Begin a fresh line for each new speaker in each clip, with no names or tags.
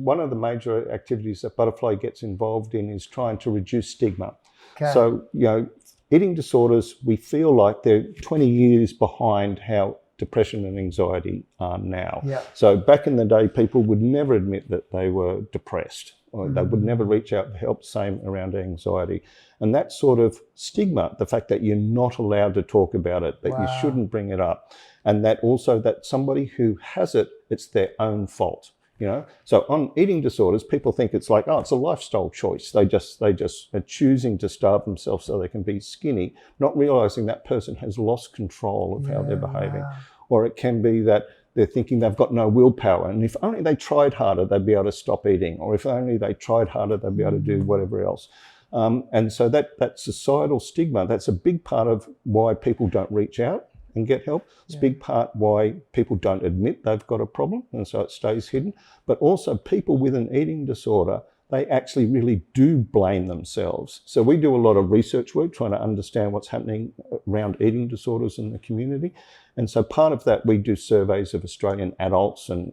one of the major activities that Butterfly gets involved in is trying to reduce stigma.
Okay.
So, eating disorders, we feel like they're 20 years behind how depression and anxiety are now.
Yeah.
So back in the day, people would never admit that they were depressed, or they would never reach out for help. Same around anxiety. And that sort of stigma, the fact that you're not allowed to talk about it, that you shouldn't bring it up, and that also that somebody who has it, it's their own fault. So on eating disorders, people think it's like, it's a lifestyle choice. They just are choosing to starve themselves so they can be skinny, not realizing that person has lost control of how they're behaving. Or it can be that they're thinking they've got no willpower, and if only they tried harder, they'd be able to stop eating, or if only they tried harder, they'd be able to do whatever else. And so that societal stigma, that's a big part of why people don't reach out and get help. It's a big part why people don't admit they've got a problem, and so it stays hidden. But also people with an eating disorder, they actually really do blame themselves. So we do a lot of research work trying to understand what's happening around eating disorders in the community. And so part of that, we do surveys of Australian adults and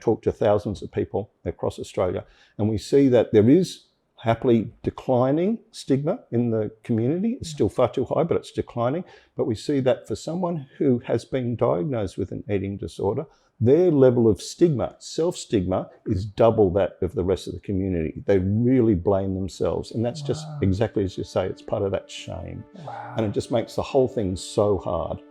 talk to thousands of people across Australia. And we see that there is happily declining stigma in the community. It's still far too high, but it's declining. But we see that for someone who has been diagnosed with an eating disorder, their level of stigma, self-stigma, is double that of the rest of the community. They really blame themselves. And that's just exactly as you say, it's part of that shame. And it just makes the whole thing so hard.